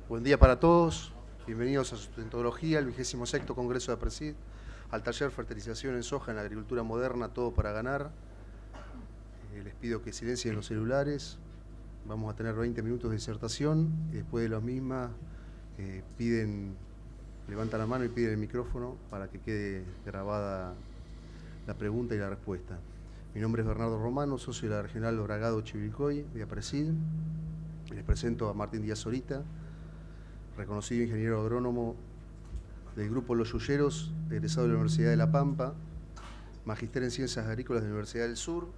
Buen día para todos, bienvenidos a Sustentología, el 26º Congreso de APRESID, al taller Fertilización en Soja en la Agricultura Moderna, todo para ganar. Les pido que silencien los celulares, vamos a tener 20 minutos de disertación, y después de la misma levantan la mano y piden el micrófono para que quede grabada la pregunta y la respuesta. Mi nombre es Bernardo Romano, socio de la Regional Bragado Chivilcoy de APRESID. Les presento a Martín Díaz Zorita, reconocido ingeniero agrónomo del Grupo Los Yuyeros, egresado de la Universidad de La Pampa, magíster en Ciencias Agrícolas de la Universidad del Sur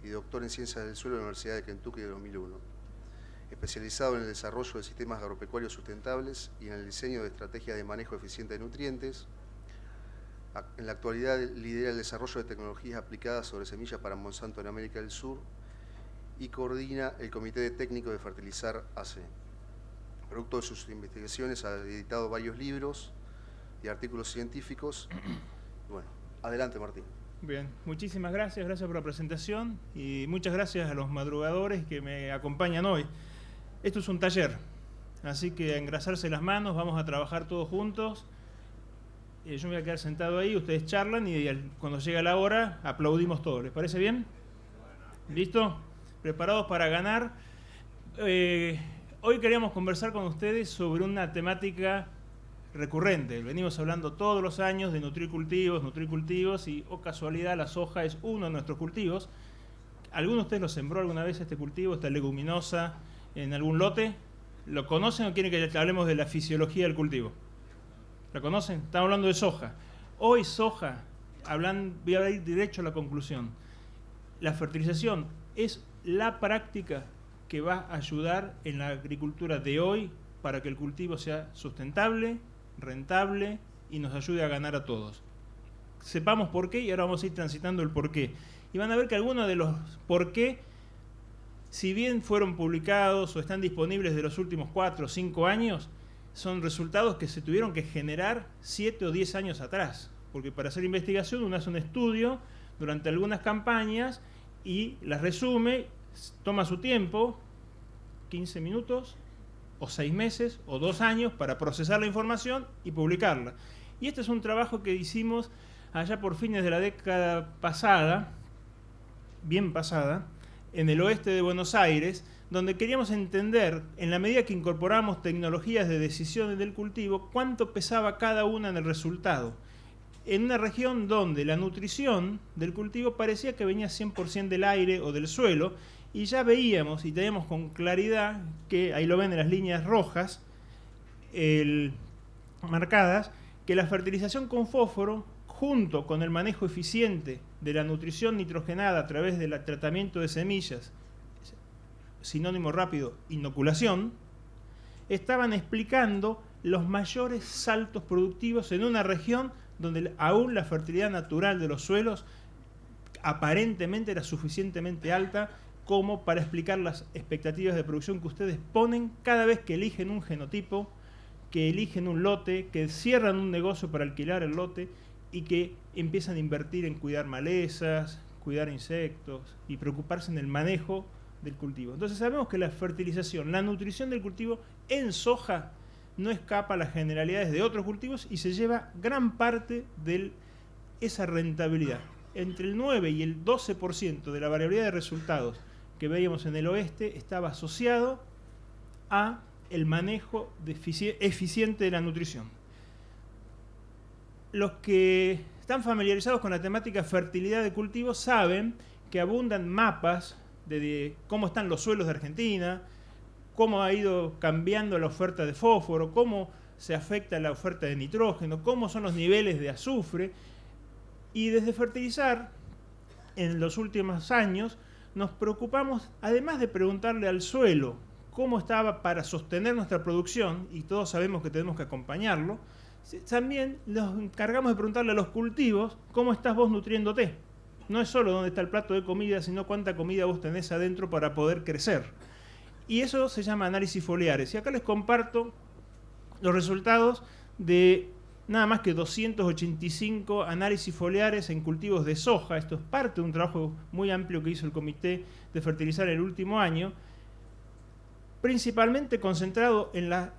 y doctor en Ciencias del Suelo de la Universidad de Kentucky de 2001. Especializado en el desarrollo de sistemas agropecuarios sustentables y en el diseño de estrategias de manejo eficiente de nutrientes. En la actualidad lidera el desarrollo de tecnologías aplicadas sobre semillas para Monsanto en América del Sur y coordina el Comité de Técnico de Fertilizar AC. Producto de sus investigaciones ha editado varios libros y artículos científicos. Bueno, adelante Martín. Bien, muchísimas gracias por la presentación y muchas gracias a los madrugadores que me acompañan hoy. Esto es un taller, así que a engrasarse las manos, vamos a trabajar todos juntos. Yo me voy a quedar sentado ahí, ustedes charlan y cuando llega la hora aplaudimos todos. ¿Les parece bien? ¿Listo? ¿Preparados para ganar? Hoy queríamos conversar con ustedes sobre una temática recurrente. Venimos hablando todos los años de nutricultivos y, casualidad, la soja es uno de nuestros cultivos. ¿Alguno de ustedes lo sembró alguna vez este cultivo, esta leguminosa, en algún lote? ¿Lo conocen o quieren que hablemos de la fisiología del cultivo? ¿La conocen? Estamos hablando de soja. Hoy soja, voy a ir derecho a la conclusión. La fertilización es la práctica que va a ayudar en la agricultura de hoy para que el cultivo sea sustentable, rentable y nos ayude a ganar a todos. Sepamos por qué y ahora vamos a ir transitando el por qué. Y van a ver que algunos de los por qué, si bien fueron publicados o están disponibles de los últimos 4 o 5 años, son resultados que se tuvieron que generar 7 o 10 años atrás. Porque para hacer investigación uno hace un estudio durante algunas campañas y las resume, toma su tiempo, 15 minutos, o 6 meses, o 2 años para procesar la información y publicarla. Y este es un trabajo que hicimos allá por fines de la década pasada, bien pasada, en el oeste de Buenos Aires, donde queríamos entender, en la medida que incorporamos tecnologías de decisiones del cultivo, cuánto pesaba cada una en el resultado. En una región donde la nutrición del cultivo parecía que venía 100% del aire o del suelo, y ya veíamos y teníamos con claridad que, ahí lo ven en las líneas rojas marcadas, que la fertilización con fósforo, junto con el manejo eficiente de la nutrición nitrogenada a través del tratamiento de semillas, sinónimo rápido, inoculación, estaban explicando los mayores saltos productivos en una región donde aún la fertilidad natural de los suelos aparentemente era suficientemente alta como para explicar las expectativas de producción que ustedes ponen cada vez que eligen un genotipo, que eligen un lote, que cierran un negocio para alquilar el lote y que empiezan a invertir en cuidar malezas, cuidar insectos y preocuparse en el manejo del cultivo. Entonces sabemos que la fertilización, la nutrición del cultivo en soja no escapa a las generalidades de otros cultivos y se lleva gran parte de esa rentabilidad. Entre el 9 y el 12% de la variabilidad de resultados que veíamos en el oeste estaba asociado a el manejo eficiente de la nutrición. Los que están familiarizados con la temática fertilidad de cultivos saben que abundan mapas de cómo están los suelos de Argentina, cómo ha ido cambiando la oferta de fósforo, cómo se afecta la oferta de nitrógeno, cómo son los niveles de azufre. Y desde Fertilizar, en los últimos años, nos preocupamos, además de preguntarle al suelo cómo estaba para sostener nuestra producción, y todos sabemos que tenemos que acompañarlo, también nos encargamos de preguntarle a los cultivos cómo estás vos nutriéndote. No es solo dónde está el plato de comida, sino cuánta comida vos tenés adentro para poder crecer. Y eso se llama análisis foliares. Y acá les comparto los resultados de nada más que 285 análisis foliares en cultivos de soja. Esto es parte de un trabajo muy amplio que hizo el Comité de Fertilizar el último año, principalmente concentrado en la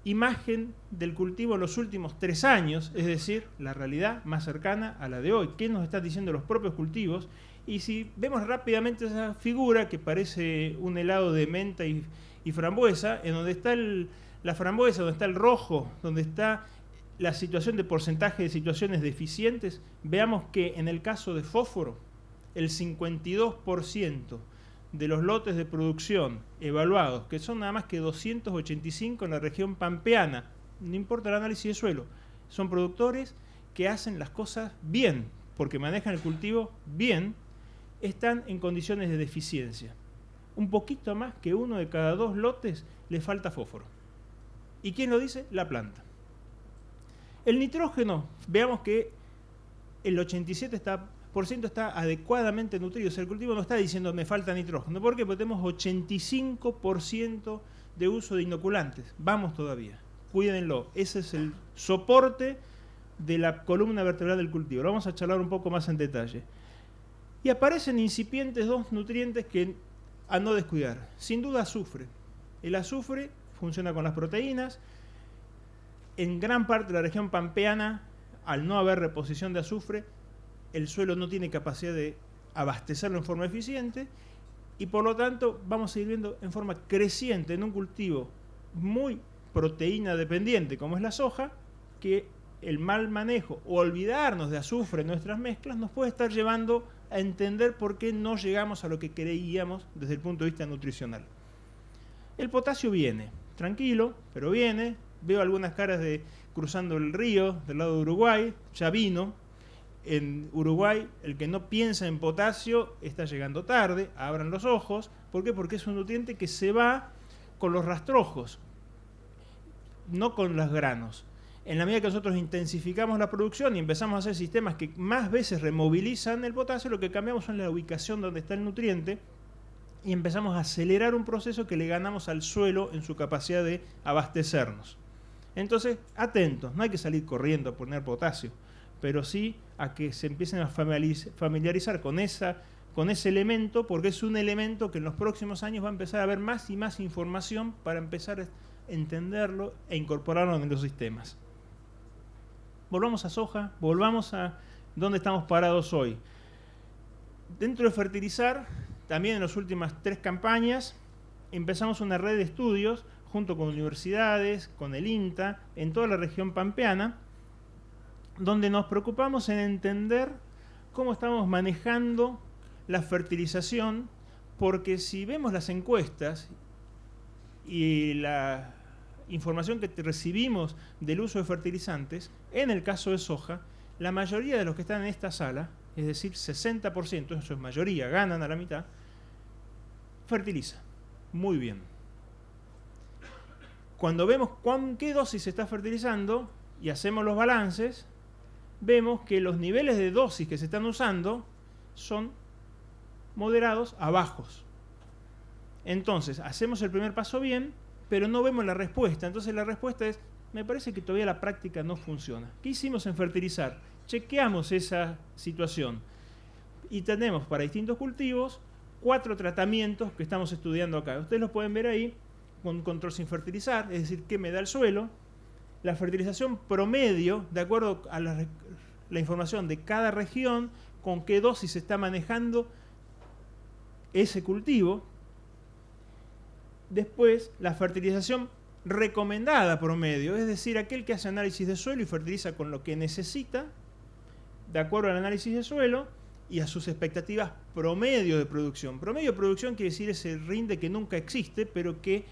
imagen del cultivo en los últimos 3 años, es decir, la realidad más cercana a la de hoy. ¿Qué nos están diciendo los propios cultivos? Y si vemos rápidamente esa figura que parece un helado de menta y frambuesa, en donde está la frambuesa, donde está el rojo, donde está la situación de porcentaje de situaciones deficientes, veamos que en el caso de fósforo, el 52% de los lotes de producción evaluados, que son nada más que 285 en la región pampeana, no importa el análisis de suelo, son productores que hacen las cosas bien, porque manejan el cultivo bien, están en condiciones de deficiencia. Un poquito más que 1 de cada 2 lotes le falta fósforo. ¿Y quién lo dice? La planta. El nitrógeno, veamos que el 87% está adecuadamente nutrido. O sea, el cultivo no está diciendo me falta nitrógeno. ¿Por qué? Porque tenemos 85% de uso de inoculantes. Vamos todavía. Cuídenlo. Ese es el soporte de la columna vertebral del cultivo. Lo vamos a charlar un poco más en detalle. Y aparecen incipientes 2 nutrientes que a no descuidar. Sin duda azufre. El azufre funciona con las proteínas. En gran parte de la región pampeana, al no haber reposición de azufre, el suelo no tiene capacidad de abastecerlo en forma eficiente y por lo tanto vamos a ir viendo en forma creciente en un cultivo muy proteína dependiente como es la soja, que el mal manejo o olvidarnos de azufre en nuestras mezclas nos puede estar llevando a entender por qué no llegamos a lo que creíamos desde el punto de vista nutricional. El potasio viene, tranquilo, pero viene. Veo algunas caras de cruzando el río del lado de Uruguay, ya vino. En Uruguay, el que no piensa en potasio está llegando tarde, abran los ojos. ¿Por qué? Porque es un nutriente que se va con los rastrojos, no con los granos. En la medida que nosotros intensificamos la producción y empezamos a hacer sistemas que más veces removilizan el potasio, lo que cambiamos es la ubicación donde está el nutriente y empezamos a acelerar un proceso que le ganamos al suelo en su capacidad de abastecernos. Entonces, atentos, no hay que salir corriendo a poner potasio, pero sí a que se empiecen a familiarizar con ese elemento, porque es un elemento que en los próximos años va a empezar a haber más y más información para empezar a entenderlo e incorporarlo en los sistemas. Volvamos a soja, volvamos a dónde estamos parados hoy. Dentro de fertilizar, también en las últimas 3 campañas, empezamos una red de estudios junto con universidades, con el INTA, en toda la región pampeana, donde nos preocupamos en entender cómo estamos manejando la fertilización, porque si vemos las encuestas y la información que recibimos del uso de fertilizantes, en el caso de soja, la mayoría de los que están en esta sala, es decir, 60%, eso es mayoría, ganan a la mitad, fertiliza muy bien. Cuando vemos con qué dosis se está fertilizando y hacemos los balances, vemos que los niveles de dosis que se están usando son moderados a bajos. Entonces, hacemos el primer paso bien, pero no vemos la respuesta. Entonces la respuesta es, me parece que todavía la práctica no funciona. ¿Qué hicimos en fertilizar? Chequeamos esa situación y tenemos para distintos cultivos 4 tratamientos que estamos estudiando acá. Ustedes los pueden ver ahí, con control sin fertilizar, es decir, qué me da el suelo, la fertilización promedio, de acuerdo a la información de cada región, con qué dosis se está manejando ese cultivo. Después, la fertilización recomendada promedio, es decir, aquel que hace análisis de suelo y fertiliza con lo que necesita, de acuerdo al análisis de suelo y a sus expectativas promedio de producción. Promedio de producción quiere decir ese rinde que nunca existe, pero que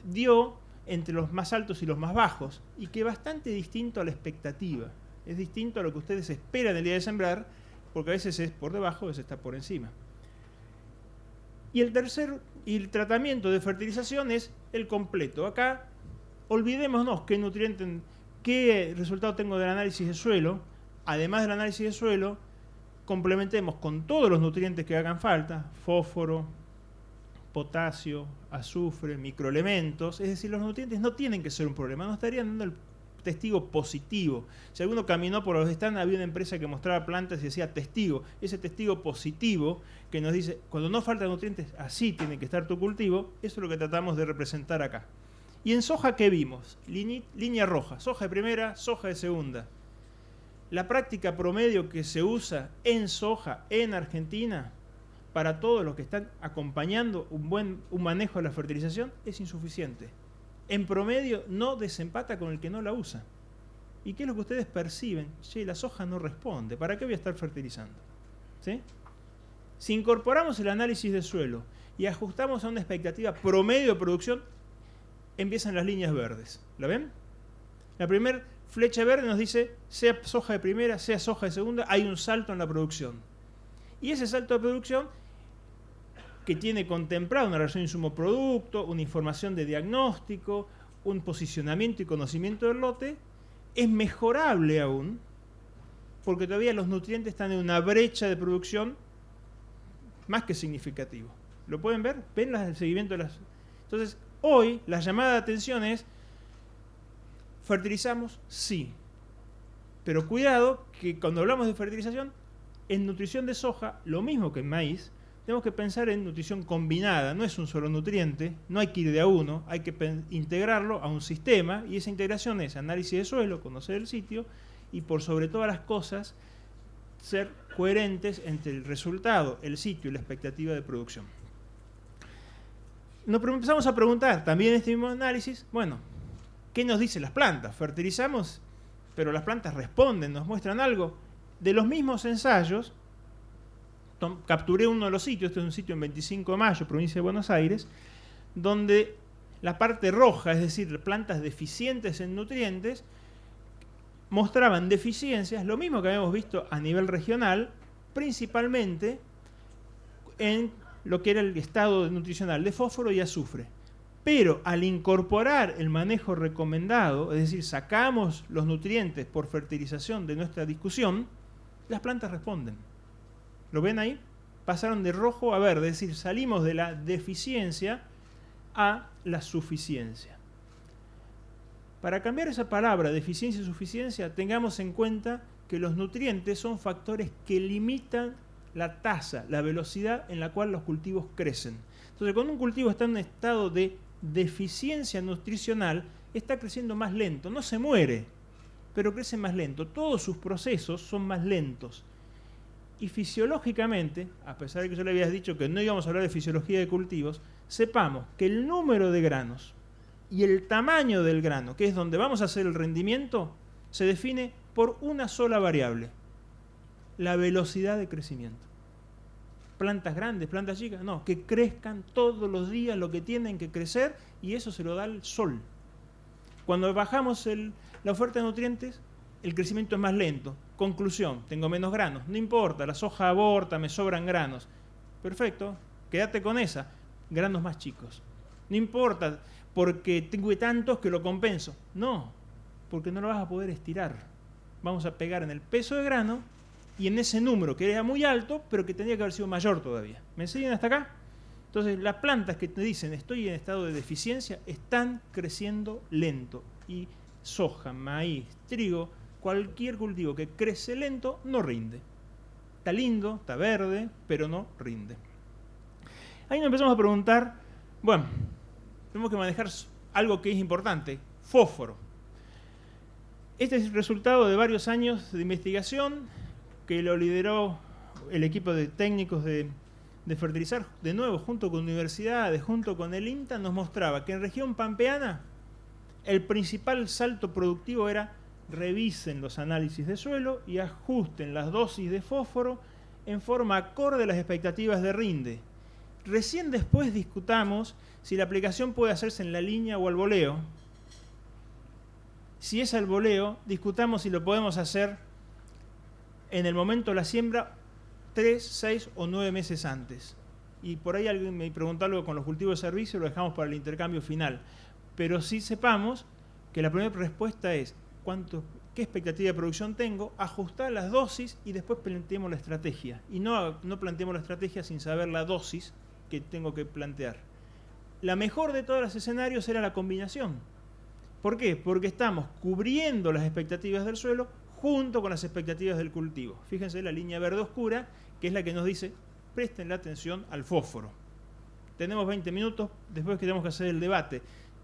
dio entre los más altos y los más bajos, y que es bastante distinto a la expectativa. Es distinto a lo que ustedes esperan el día de sembrar, porque a veces es por debajo, a veces está por encima. Y el tratamiento de fertilización es el completo. Acá, olvidémonos qué nutriente, qué resultado tengo del análisis de suelo. Además del análisis de suelo, complementemos con todos los nutrientes que hagan falta, fósforo, potasio, azufre, microelementos. Es decir, los nutrientes no tienen que ser un problema, no estarían dando el testigo positivo. Si alguno caminó por los stands, había una empresa que mostraba plantas y decía testigo. Ese testigo positivo que nos dice, cuando no faltan nutrientes, así tiene que estar tu cultivo, eso es lo que tratamos de representar acá. ¿Y en soja qué vimos? Línea roja, soja de primera, soja de segunda. La práctica promedio que se usa en soja en Argentina para todos los que están acompañando un manejo de la fertilización es insuficiente. En promedio no desempata con el que no la usa. ¿Y qué es lo que ustedes perciben? Che, la soja no responde, ¿para qué voy a estar fertilizando? ¿Sí? Si incorporamos el análisis de suelo y ajustamos a una expectativa promedio de producción, empiezan las líneas verdes. ¿La ven? La primera flecha verde nos dice, sea soja de primera, sea soja de segunda, hay un salto en la producción. Y ese salto de producción, que tiene contemplado una relación insumo-producto, una información de diagnóstico, un posicionamiento y conocimiento del lote, es mejorable aún, porque todavía los nutrientes están en una brecha de producción más que significativo. ¿Lo pueden ver? ¿Ven el seguimiento de las...? Entonces, hoy la llamada de atención es, ¿fertilizamos? Sí. Pero cuidado que cuando hablamos de fertilización, en nutrición de soja, lo mismo que en maíz, tenemos que pensar en nutrición combinada, no es un solo nutriente, no hay que ir de a uno, hay que integrarlo a un sistema, y esa integración es análisis de suelo, conocer el sitio, y por sobre todas las cosas, ser coherentes entre el resultado, el sitio y la expectativa de producción. Nos empezamos a preguntar, también en este mismo análisis, bueno, ¿qué nos dicen las plantas? Fertilizamos, pero las plantas responden, nos muestran algo. De los mismos ensayos, capturé uno de los sitios, este es un sitio en 25 de mayo, provincia de Buenos Aires, donde la parte roja, es decir, plantas deficientes en nutrientes, mostraban deficiencias, lo mismo que habíamos visto a nivel regional, principalmente en lo que era el estado nutricional de fósforo y azufre. Pero al incorporar el manejo recomendado, es decir, sacamos los nutrientes por fertilización de nuestra discusión, las plantas responden. ¿Lo ven ahí? Pasaron de rojo a verde, es decir, salimos de la deficiencia a la suficiencia. Para cambiar esa palabra, deficiencia y suficiencia, tengamos en cuenta que los nutrientes son factores que limitan la tasa, la velocidad en la cual los cultivos crecen. Entonces, cuando un cultivo está en un estado de deficiencia nutricional, está creciendo más lento. No se muere, pero crece más lento. Todos sus procesos son más lentos. Y fisiológicamente, a pesar de que yo le había dicho que no íbamos a hablar de fisiología de cultivos, sepamos que el número de granos y el tamaño del grano, que es donde vamos a hacer el rendimiento, se define por una sola variable: la velocidad de crecimiento. Plantas grandes, plantas chicas, no, que crezcan todos los días lo que tienen que crecer, y eso se lo da el sol. Cuando bajamos la oferta de nutrientes, el crecimiento es más lento. Conclusión, tengo menos granos. No importa, la soja aborta, me sobran granos. Perfecto, quédate con esa. Granos más chicos. No importa, porque tengo tantos que lo compenso. No, porque no lo vas a poder estirar. Vamos a pegar en el peso de grano y en ese número que era muy alto, pero que tendría que haber sido mayor todavía. ¿Me siguen hasta acá? Entonces, las plantas que te dicen estoy en estado de deficiencia están creciendo lento. Y soja, maíz, trigo, cualquier cultivo que crece lento no rinde. Está lindo, está verde, pero no rinde. Ahí nos empezamos a preguntar, bueno, tenemos que manejar algo que es importante: fósforo. Este es el resultado de varios años de investigación que lo lideró el equipo de técnicos de fertilizar, de nuevo, junto con universidades, junto con el INTA. Nos mostraba que en región pampeana el principal salto productivo era: revisen los análisis de suelo y ajusten las dosis de fósforo en forma acorde a las expectativas de rinde. Recién después discutamos si la aplicación puede hacerse en la línea o al voleo. Si es al voleo, discutamos si lo podemos hacer en el momento de la siembra 3, 6 o 9 meses antes. Y por ahí alguien me preguntó algo con los cultivos de servicio, lo dejamos para el intercambio final. Pero sí sepamos que la primera respuesta es: ¿qué expectativa de producción tengo? Ajustar las dosis y después planteemos la estrategia. Y no planteemos la estrategia sin saber la dosis que tengo que plantear. La mejor de todos los escenarios era la combinación. ¿Por qué? Porque estamos cubriendo las expectativas del suelo junto con las expectativas del cultivo. Fíjense la línea verde oscura, que es la que nos dice: presten la atención al fósforo. Tenemos 20 minutos, después que tenemos que hacer el debate.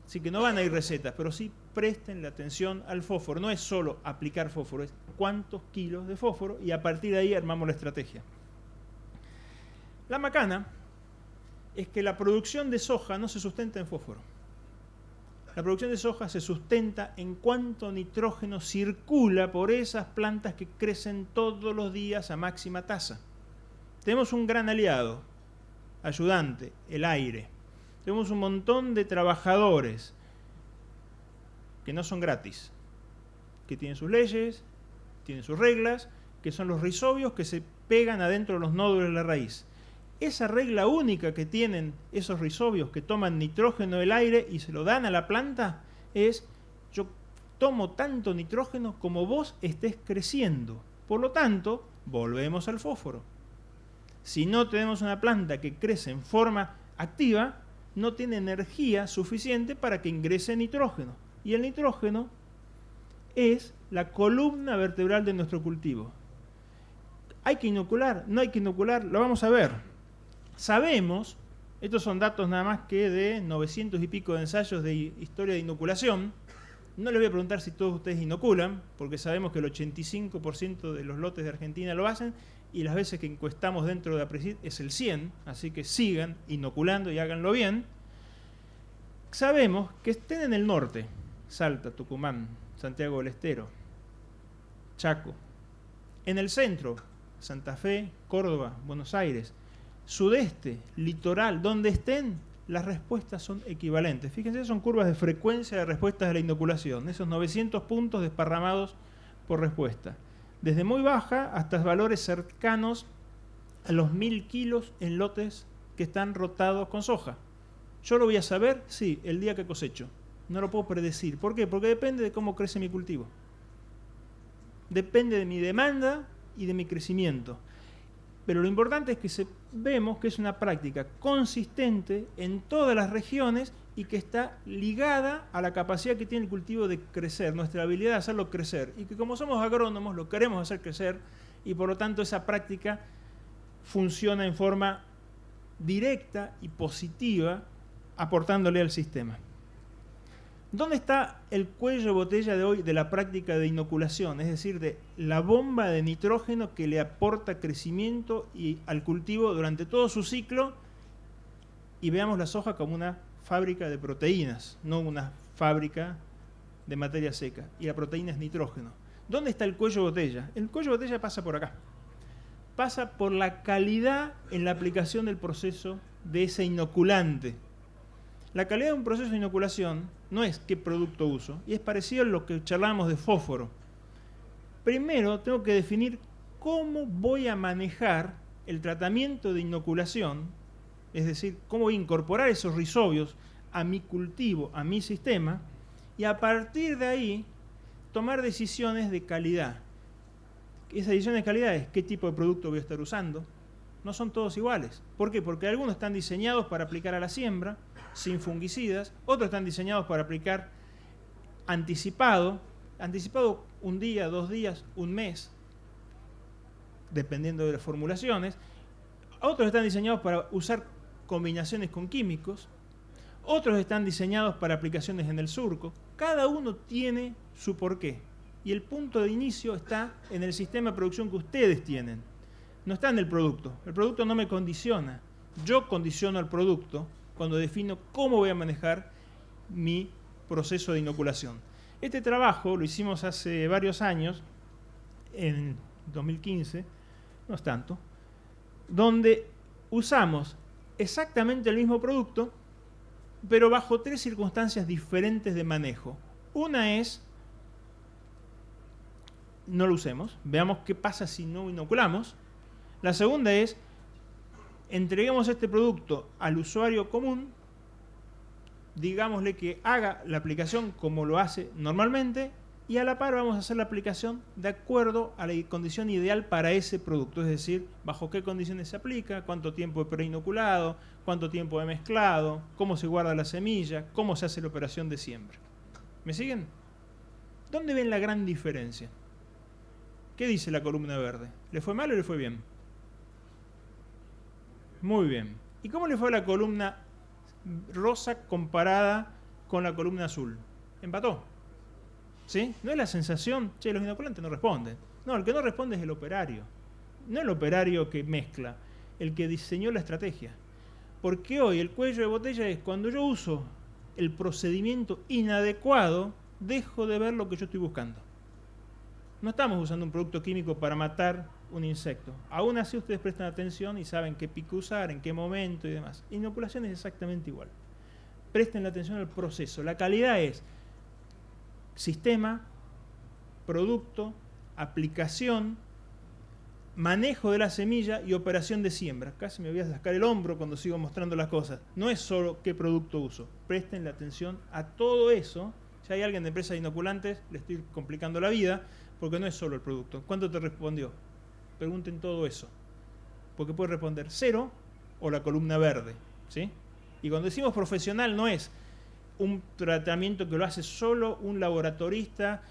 Así que no van a ir recetas, pero sí presten la atención al fósforo. No es solo aplicar fósforo, es cuántos kilos de fósforo y a partir de ahí armamos la estrategia. La macana es que la producción de soja no se sustenta en fósforo. La producción de soja se sustenta en cuánto nitrógeno circula por esas plantas que crecen todos los días a máxima tasa. Tenemos un gran aliado, ayudante, el aire. Tenemos un montón de trabajadores que no son gratis, que tienen sus leyes, tienen sus reglas, que son los rizobios que se pegan adentro de los nódulos de la raíz. Esa regla única que tienen esos rizobios que toman nitrógeno del aire y se lo dan a la planta es: yo tomo tanto nitrógeno como vos estés creciendo. Por lo tanto, volvemos al fósforo. Si no tenemos una planta que crece en forma activa, no tiene energía suficiente para que ingrese nitrógeno. Y el nitrógeno es la columna vertebral de nuestro cultivo. ¿Hay que inocular? ¿No hay que inocular? Lo vamos a ver. Sabemos, estos son datos nada más que de 900 y pico de ensayos de historia de inoculación. No les voy a preguntar si todos ustedes inoculan, porque sabemos que el 85% de los lotes de Argentina lo hacen, y las veces que encuestamos dentro de APRESID es el 100%, así que sigan inoculando y háganlo bien. Sabemos que estén en el norte, Salta, Tucumán, Santiago del Estero, Chaco, en el centro, Santa Fe, Córdoba, Buenos Aires, sudeste, litoral, donde estén, las respuestas son equivalentes. Fíjense, son curvas de frecuencia de respuestas de la inoculación, esos 900 puntos desparramados por respuesta. Desde muy baja hasta valores cercanos a los 1000 kilos en lotes que están rotados con soja. ¿Yo lo voy a saber? Sí, el día que cosecho. No lo puedo predecir. ¿Por qué? Porque depende de cómo crece mi cultivo. Depende de mi demanda y de mi crecimiento. Pero lo importante es que vemos que es una práctica consistente en todas las regiones y que está ligada a la capacidad que tiene el cultivo de crecer, nuestra habilidad de hacerlo crecer. Y que como somos agrónomos lo queremos hacer crecer y por lo tanto esa práctica funciona en forma directa y positiva aportándole al sistema. ¿Dónde está el cuello de botella de hoy de la práctica de inoculación? Es decir, de la bomba de nitrógeno que le aporta crecimiento al cultivo durante todo su ciclo, y veamos la soja como una fábrica de proteínas, no una fábrica de materia seca, y la proteína es nitrógeno. ¿Dónde está el cuello de botella? El cuello de botella pasa por acá. Pasa por la calidad en la aplicación del proceso de ese inoculante. La calidad de un proceso de inoculación no es qué producto uso, y es parecido a lo que charlamos de fósforo. Primero tengo que definir cómo voy a manejar el tratamiento de inoculación, es decir, cómo voy a incorporar esos rizobios a mi cultivo, a mi sistema, y a partir de ahí tomar decisiones de calidad. Esas decisiones de calidad es qué tipo de producto voy a estar usando. No son todos iguales. ¿Por qué? Porque algunos están diseñados para aplicar a la siembra, sin fungicidas, otros están diseñados para aplicar anticipado un día, 2 días, un mes, dependiendo de las formulaciones. Otros están diseñados para usar combinaciones con químicos, otros están diseñados para aplicaciones en el surco. Cada uno tiene su porqué. Y el punto de inicio está en el sistema de producción que ustedes tienen. No está en el producto. El producto no me condiciona. Yo condiciono al producto cuando defino cómo voy a manejar mi proceso de inoculación. Este trabajo lo hicimos hace varios años, en 2015, no es tanto, donde usamos exactamente el mismo producto, pero bajo 3 circunstancias diferentes de manejo. Una es, no lo usemos, veamos qué pasa si no inoculamos. La segunda es, entreguemos este producto al usuario común, digámosle que haga la aplicación como lo hace normalmente, y a la par vamos a hacer la aplicación de acuerdo a la condición ideal para ese producto, es decir, bajo qué condiciones se aplica, cuánto tiempo de preinoculado, cuánto tiempo de mezclado, cómo se guarda la semilla, cómo se hace la operación de siembra. ¿Me siguen? ¿Dónde ven la gran diferencia? ¿Qué dice la columna verde? ¿Le fue mal o le fue bien? Muy bien. ¿Y cómo le fue a la columna rosa comparada con la columna azul. Empató. ¿Sí? No es la sensación, che, los inoculantes no responden. No, el que no responde es el operario. No el operario que mezcla, el que diseñó la estrategia. Porque hoy el cuello de botella es cuando yo uso el procedimiento inadecuado, dejo de ver lo que yo estoy buscando. No estamos usando un producto químico para matar un insecto. Aún así ustedes prestan atención y saben qué pico usar, en qué momento y demás. Inoculación es exactamente igual. Presten la atención al proceso. La calidad es sistema, producto, aplicación, manejo de la semilla y operación de siembra. Casi me voy a sacar el hombro cuando sigo mostrando las cosas. No es solo qué producto uso. Presten la atención a todo eso. Si hay alguien de empresa de inoculantes, le estoy complicando la vida, porque no es solo el producto. ¿Cuánto te respondió? Pregunten todo eso. Porque puede responder 0 o la columna verde. ¿Sí? Y cuando decimos profesional no es un tratamiento que lo hace solo un laboratorista,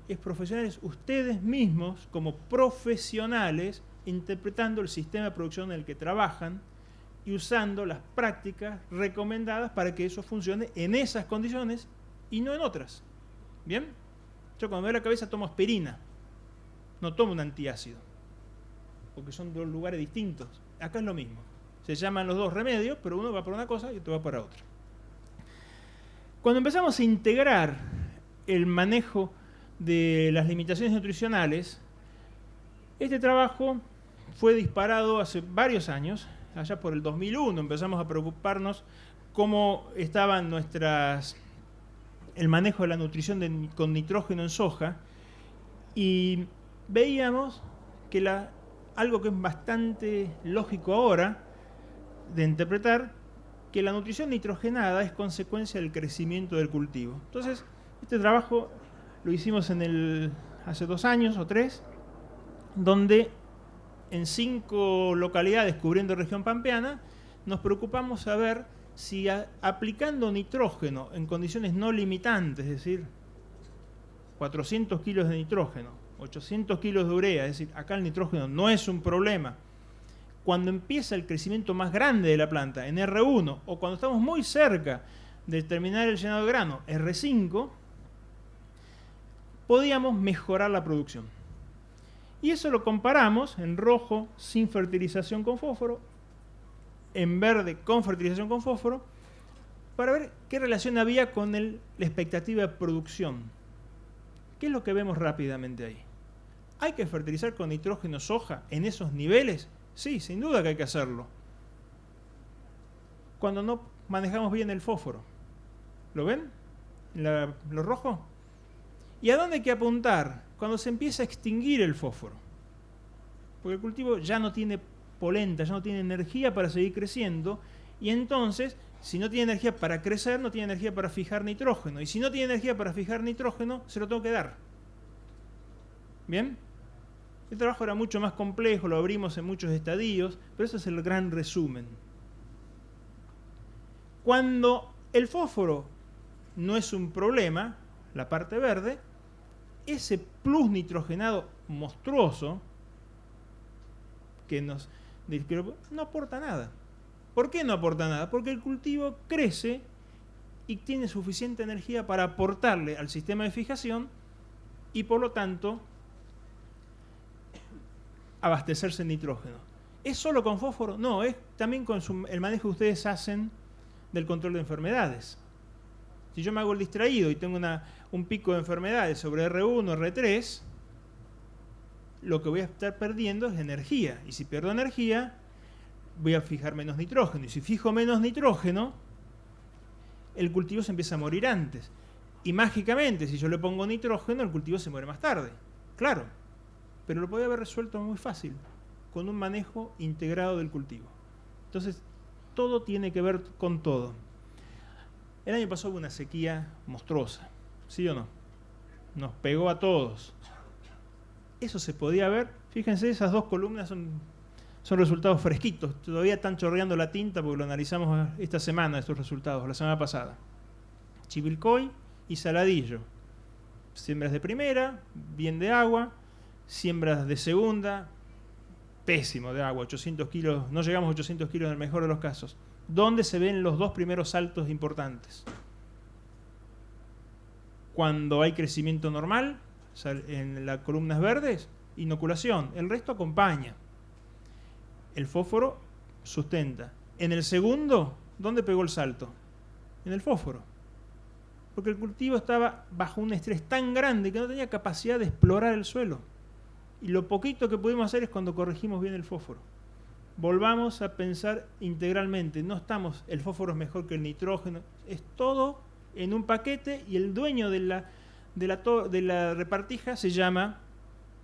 es profesionales ustedes mismos como profesionales interpretando el sistema de producción en el que trabajan y usando las prácticas recomendadas para que eso funcione en esas condiciones y no en otras. ¿Bien? Yo cuando me duele la cabeza tomo aspirina, no tomo un antiácido, porque son dos lugares distintos. Acá es lo mismo. Se llaman los dos remedios, pero uno va para una cosa y otro va para otra. Cuando empezamos a integrar el manejo de las limitaciones nutricionales, este trabajo fue disparado hace varios años. Allá por el 2001 empezamos a preocuparnos cómo estaban el manejo de la nutrición con nitrógeno en soja, y veíamos que algo que es bastante lógico ahora de interpretar, que la nutrición nitrogenada es consecuencia del crecimiento del cultivo. Entonces, este trabajo lo hicimos hace 2 años o 3, donde en 5 localidades cubriendo región pampeana, nos preocupamos a ver si aplicando nitrógeno en condiciones no limitantes, es decir, 400 kilos de nitrógeno, 800 kilos de urea, es decir, acá el nitrógeno no es un problema. Cuando empieza el crecimiento más grande de la planta, en R1, o cuando estamos muy cerca de terminar el llenado de grano, R5, podíamos mejorar la producción. Y eso lo comparamos en rojo sin fertilización con fósforo, en verde con fertilización con fósforo, para ver qué relación había con la expectativa de producción. ¿Qué es lo que vemos rápidamente ahí? ¿Hay que fertilizar con nitrógeno soja en esos niveles? Sí, sin duda que hay que hacerlo. Cuando no manejamos bien el fósforo. ¿Lo ven? ¿Lo rojo? ¿Y a dónde hay que apuntar? Cuando se empieza a extinguir el fósforo. Porque el cultivo ya no tiene polenta, ya no tiene energía para seguir creciendo, y entonces, si no tiene energía para crecer, no tiene energía para fijar nitrógeno. Y si no tiene energía para fijar nitrógeno, se lo tengo que dar. ¿Bien? El trabajo era mucho más complejo, lo abrimos en muchos estadios, pero ese es el gran resumen. Cuando el fósforo no es un problema, la parte verde, ese plus nitrogenado monstruoso que no aporta nada. ¿Por qué no aporta nada? Porque el cultivo crece y tiene suficiente energía para aportarle al sistema de fijación y por lo tanto abastecerse en nitrógeno. ¿Es solo con fósforo? No, es también con el manejo que ustedes hacen del control de enfermedades. Si yo me hago el distraído y tengo un pico de enfermedades sobre R1, R3, lo que voy a estar perdiendo es energía. Y si pierdo energía, voy a fijar menos nitrógeno. Y si fijo menos nitrógeno, el cultivo se empieza a morir antes. Y mágicamente, si yo le pongo nitrógeno, el cultivo se muere más tarde. Claro, pero lo podía haber resuelto muy fácil, con un manejo integrado del cultivo. Entonces, todo tiene que ver con todo. El año pasado hubo una sequía monstruosa, ¿sí o no? Nos pegó a todos. Eso se podía ver. Fíjense, esas 2 columnas son resultados fresquitos. Todavía están chorreando la tinta porque lo analizamos esta semana, estos resultados, la semana pasada. Chivilcoy y Saladillo. Siembras de primera, bien de agua. Siembras de segunda, pésimo de agua, 800 kilos, no llegamos a 800 kilos en el mejor de los casos. ¿Dónde se ven los 2 primeros saltos importantes? Cuando hay crecimiento normal, en las columnas verdes, inoculación. El resto acompaña. El fósforo sustenta. En el segundo, ¿dónde pegó el salto? En el fósforo. Porque el cultivo estaba bajo un estrés tan grande que no tenía capacidad de explorar el suelo. Y lo poquito que pudimos hacer es cuando corregimos bien el fósforo. Volvamos a pensar integralmente. No estamos, el fósforo es mejor que el nitrógeno. Es todo en un paquete y el dueño de la repartija se llama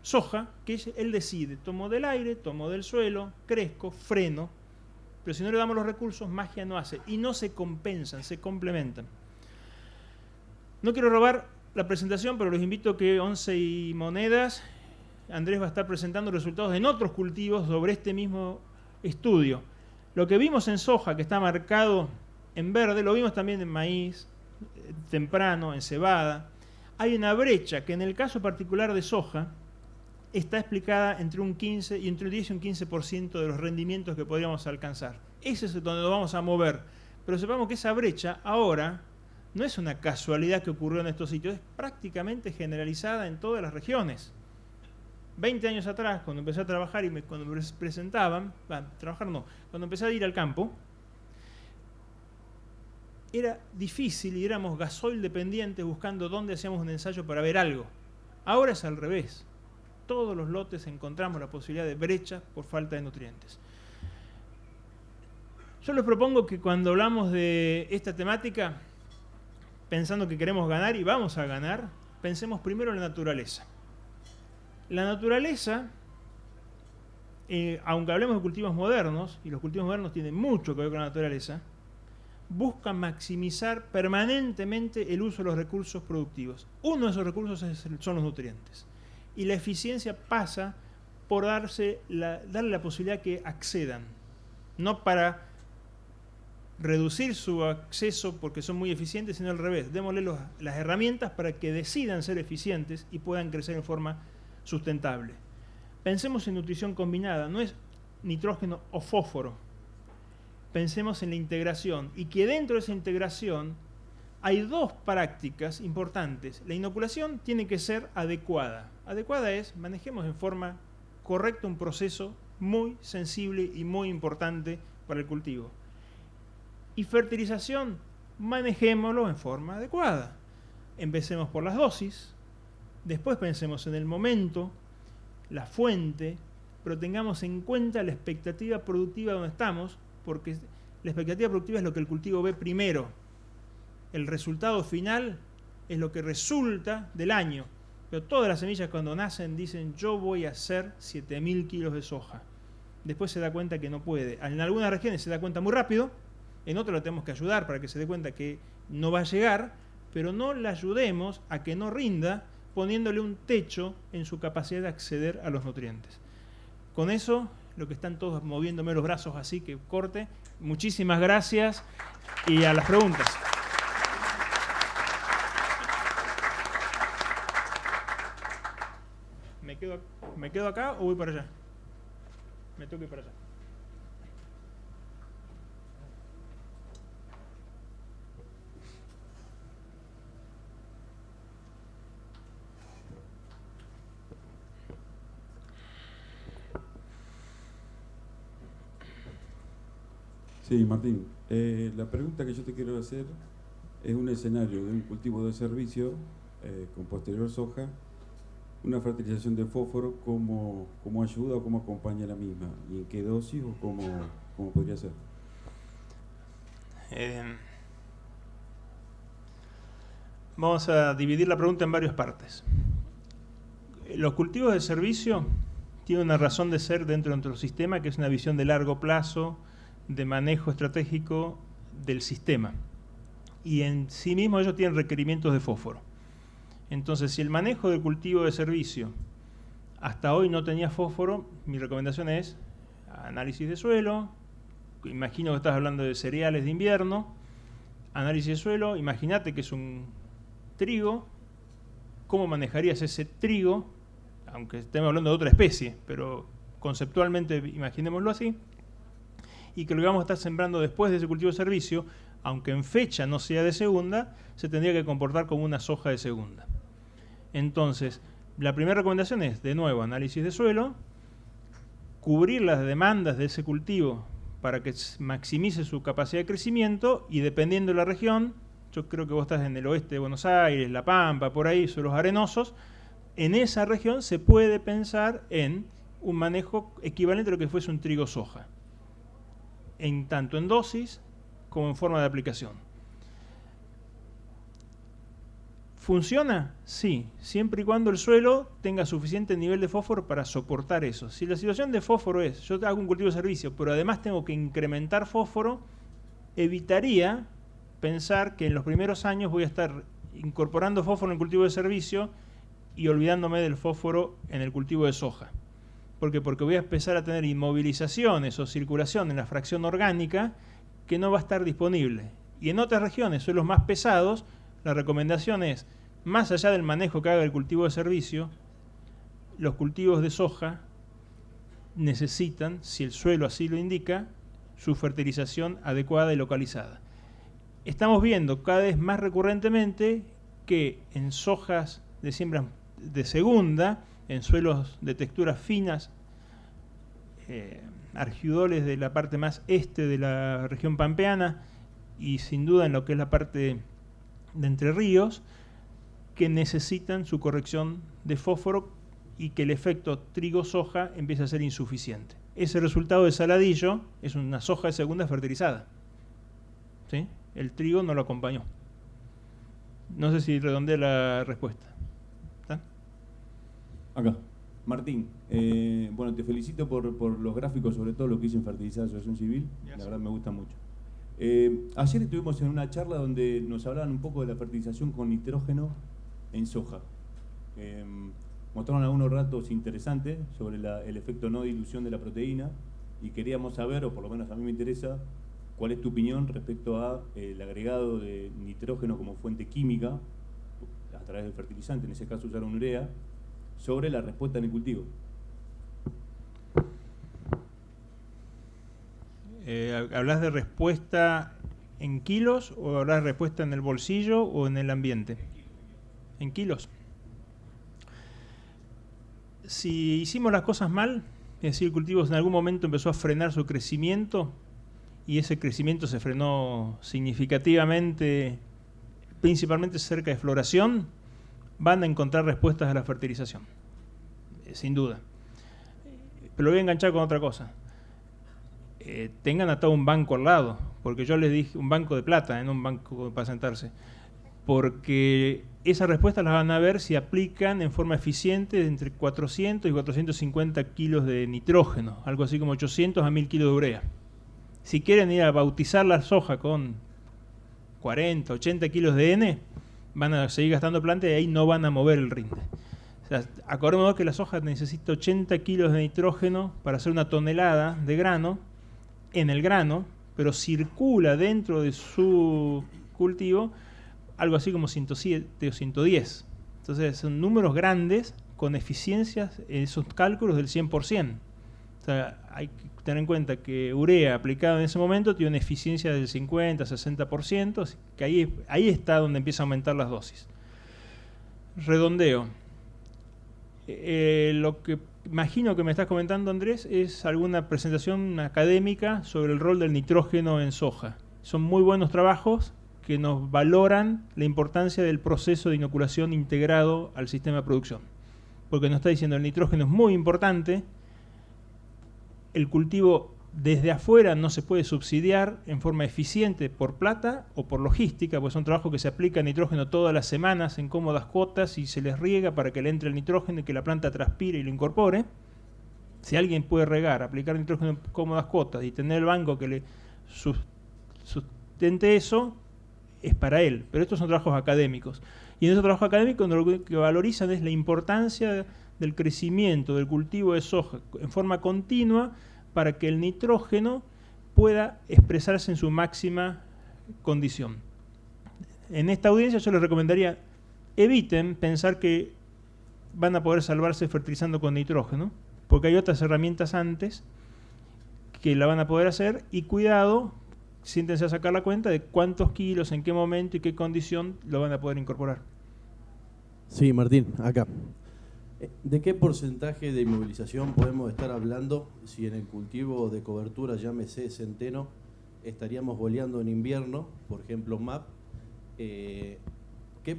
soja, que él decide. Tomo del aire, tomo del suelo, crezco, freno. Pero si no le damos los recursos, magia no hace. Y no se compensan, se complementan. No quiero robar la presentación, pero los invito a que 11 y monedas, Andrés va a estar presentando resultados en otros cultivos sobre este mismo estudio. Lo que vimos en soja, que está marcado en verde, lo vimos también en maíz, temprano, en cebada. Hay una brecha que en el caso particular de soja está explicada entre un 15 y entre un 10 y un 15% de los rendimientos que podríamos alcanzar. Ese es donde nos vamos a mover. Pero sepamos que esa brecha ahora no es una casualidad que ocurrió en estos sitios, es prácticamente generalizada en todas las regiones. 20 años atrás, cuando empecé a trabajar y cuando me presentaban, cuando empecé a ir al campo, era difícil y éramos gasoil dependientes buscando dónde hacíamos un ensayo para ver algo. Ahora es al revés. Todos los lotes encontramos la posibilidad de brecha por falta de nutrientes. Yo les propongo que cuando hablamos de esta temática, pensando que queremos ganar y vamos a ganar, pensemos primero en la naturaleza. La naturaleza, aunque hablemos de cultivos modernos, y los cultivos modernos tienen mucho que ver con la naturaleza, busca maximizar permanentemente el uso de los recursos productivos. Uno de esos recursos son los nutrientes. Y la eficiencia pasa por darle la posibilidad que accedan. No para reducir su acceso porque son muy eficientes, sino al revés. Démosle las herramientas para que decidan ser eficientes y puedan crecer en forma sustentable. Pensemos en nutrición combinada. No es nitrógeno o fósforo. Pensemos en la integración y que dentro de esa integración hay dos prácticas importantes. La inoculación tiene que ser adecuada. Adecuada es, manejemos en forma correcta un proceso muy sensible y muy importante para el cultivo. Y fertilización, manejémoslo en forma adecuada. Empecemos por las dosis, después pensemos en el momento, la fuente, pero tengamos en cuenta la expectativa productiva donde estamos, porque la expectativa productiva es lo que el cultivo ve primero. El resultado final es lo que resulta del año. Pero todas las semillas cuando nacen dicen yo voy a hacer 7.000 kilos de soja. Después se da cuenta que no puede. En algunas regiones se da cuenta muy rápido, en otras lo tenemos que ayudar para que se dé cuenta que no va a llegar, pero no la ayudemos a que no rinda poniéndole un techo en su capacidad de acceder a los nutrientes. Con eso, lo que están todos moviéndome los brazos así que corte. Muchísimas gracias y a las preguntas. ¿Me quedo acá o voy para allá? Me tengo que ir para allá. Sí, Martín. La pregunta que yo te quiero hacer es un escenario de un cultivo de servicio con posterior soja, una fertilización de fósforo, ¿cómo ayuda o cómo acompaña la misma? ¿Y en qué dosis o cómo podría ser? Vamos a dividir la pregunta en varias partes. Los cultivos de servicio tienen una razón de ser dentro de nuestro sistema, que es una visión de largo plazo, de manejo estratégico del sistema. Y en sí mismo ellos tienen requerimientos de fósforo. Entonces, si el manejo del cultivo de servicio hasta hoy no tenía fósforo, mi recomendación es análisis de suelo. Imagino que estás hablando de cereales de invierno. Análisis de suelo, imagínate que es un trigo. ¿Cómo manejarías ese trigo? Aunque estemos hablando de otra especie, pero conceptualmente imaginémoslo así. Y que lo que vamos a estar sembrando después de ese cultivo de servicio aunque en fecha no sea de segunda, se tendría que comportar como una soja de segunda. Entonces, la primera recomendación es, de nuevo, análisis de suelo, cubrir las demandas de ese cultivo para que maximice su capacidad de crecimiento, y dependiendo de la región, yo creo que vos estás en el oeste de Buenos Aires, La Pampa, por ahí, suelos arenosos, en esa región se puede pensar en un manejo equivalente a lo que fuese un trigo soja, tanto en dosis como en forma de aplicación. ¿Funciona? Sí, siempre y cuando el suelo tenga suficiente nivel de fósforo para soportar eso. Si la situación de fósforo es, yo hago un cultivo de servicio, pero además tengo que incrementar fósforo, evitaría pensar que en los primeros años voy a estar incorporando fósforo en el cultivo de servicio y olvidándome del fósforo en el cultivo de soja. ¿Por qué? Porque voy a empezar a tener inmovilizaciones o circulación en la fracción orgánica que no va a estar disponible. Y en otras regiones, suelos más pesados, la recomendación es, más allá del manejo que haga el cultivo de servicio, los cultivos de soja necesitan, si el suelo así lo indica, su fertilización adecuada y localizada. Estamos viendo cada vez más recurrentemente que en sojas de siembra de segunda, en suelos de texturas finas, argidoles de la parte más este de la región pampeana y sin duda en lo que es la parte de Entre Ríos, que necesitan su corrección de fósforo y que el efecto trigo-soja empieza a ser insuficiente. Ese resultado de Saladillo es una soja de segunda fertilizada, ¿sí? El trigo no lo acompañó. No sé si redondeé la respuesta. ¿Está? Acá. Martín, bueno, te felicito por los gráficos, sobre todo lo que hizo en Fertilizada Asociación Civil. Gracias. La verdad me gusta mucho. Ayer estuvimos en una charla donde nos hablaban un poco de la fertilización con nitrógeno en soja. Mostraron algunos datos interesantes sobre el efecto no dilución de la proteína, y queríamos saber, o por lo menos a mí me interesa, cuál es tu opinión respecto a el agregado de nitrógeno como fuente química a través del fertilizante, en ese caso usaron urea, sobre la respuesta en el cultivo. ¿Hablas de respuesta en kilos o hablas de respuesta en el bolsillo o en el ambiente? En kilos. Si hicimos las cosas mal, es decir, el cultivo en algún momento empezó a frenar su crecimiento y ese crecimiento se frenó significativamente, principalmente cerca de floración, van a encontrar respuestas a la fertilización, sin duda. Pero lo voy a enganchar con otra cosa. Tengan atado un banco al lado, porque yo les dije un banco de plata, no un banco para sentarse, porque esas respuestas las van a ver si aplican en forma eficiente de entre 400 y 450 kilos de nitrógeno, algo así como 800 a 1000 kilos de urea. Si quieren ir a bautizar la soja con 40, 80 kilos de N, van a seguir gastando planta y ahí no van a mover el rinde. O sea, acordémonos que la soja necesita 80 kilos de nitrógeno para hacer una tonelada de grano en el grano, pero circula dentro de su cultivo algo así como 107 o 110. Entonces son números grandes con eficiencias en esos cálculos del 100%. O sea, hay que tener en cuenta que urea aplicado en ese momento tiene una eficiencia del 50, 60%, así que ahí está donde empieza a aumentar las dosis. Redondeo. Lo que imagino que me estás comentando, Andrés, es alguna presentación académica sobre el rol del nitrógeno en soja. Son muy buenos trabajos que nos valoran la importancia del proceso de inoculación integrado al sistema de producción. Porque nos está diciendo el nitrógeno es muy importante, el cultivo desde afuera no se puede subsidiar en forma eficiente por plata o por logística, porque son trabajos que se aplica nitrógeno todas las semanas en cómodas cuotas y se les riega para que le entre el nitrógeno y que la planta transpire y lo incorpore. Si alguien puede regar, aplicar nitrógeno en cómodas cuotas y tener el banco que le sustente eso, es para él. Pero estos son trabajos académicos. Y en esos trabajos académicos lo que valorizan es la importancia del crecimiento del cultivo de soja en forma continua para que el nitrógeno pueda expresarse en su máxima condición. En esta audiencia yo les recomendaría, eviten pensar que van a poder salvarse fertilizando con nitrógeno, porque hay otras herramientas antes que la van a poder hacer, y cuidado siéntense a sacar la cuenta de cuántos kilos, en qué momento y qué condición lo van a poder incorporar. Sí, Martín, acá. ¿De qué porcentaje de inmovilización podemos estar hablando si en el cultivo de cobertura, llámese centeno, estaríamos boleando en invierno, por ejemplo MAP? ¿Qué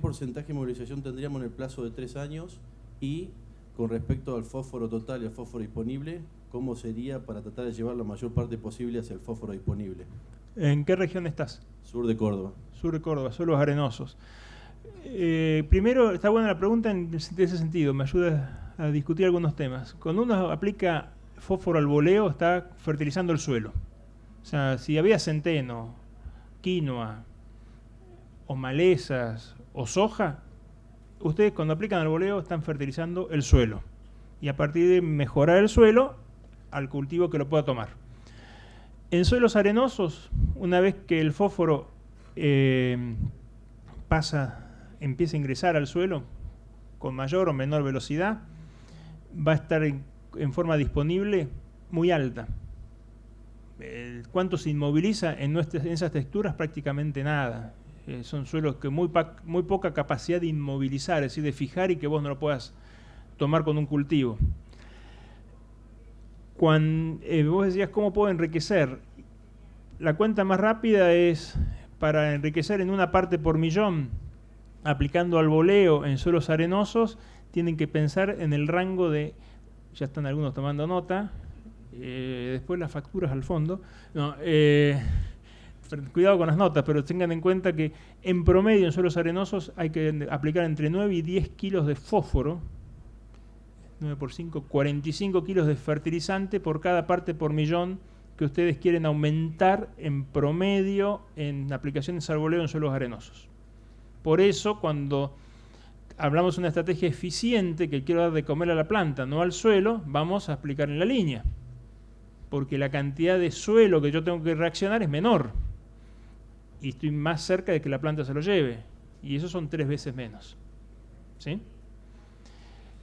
porcentaje de inmovilización tendríamos en el plazo de 3 años? Y con respecto al fósforo total y al fósforo disponible, ¿cómo sería para tratar de llevar la mayor parte posible hacia el fósforo disponible? ¿En qué región estás? Sur de Córdoba. Sur de Córdoba, suelos arenosos. Primero, está buena la pregunta en ese sentido, me ayuda a discutir algunos temas. Cuando uno aplica fósforo al boleo, está fertilizando el suelo. O sea, si había centeno, quinoa, o malezas, o soja, ustedes cuando aplican al boleo están fertilizando el suelo. Y a partir de mejorar el suelo, al cultivo que lo pueda tomar. En suelos arenosos, una vez que el fósforo empieza a ingresar al suelo con mayor o menor velocidad, va a estar en forma disponible muy alta. ¿Cuánto se inmoviliza en esas texturas? Prácticamente nada. Son suelos que muy poca capacidad de inmovilizar, es decir, de fijar y que vos no lo puedas tomar con un cultivo. Cuando vos decías cómo puedo enriquecer, la cuenta más rápida es para enriquecer en una parte por millón, aplicando al boleo en suelos arenosos, tienen que pensar en el rango de, ya están algunos tomando nota, después las facturas al fondo, no, cuidado con las notas, pero tengan en cuenta que en promedio en suelos arenosos hay que aplicar entre 9 y 10 kilos de fósforo, 9 por 5, 45 kilos de fertilizante por cada parte por millón que ustedes quieren aumentar en promedio en aplicaciones al boleo en suelos arenosos. Por eso, cuando hablamos de una estrategia eficiente que quiero dar de comer a la planta, no al suelo, vamos a aplicar en la línea. Porque la cantidad de suelo que yo tengo que reaccionar es menor. Y estoy más cerca de que la planta se lo lleve. Y eso son 3 veces menos. ¿Sí?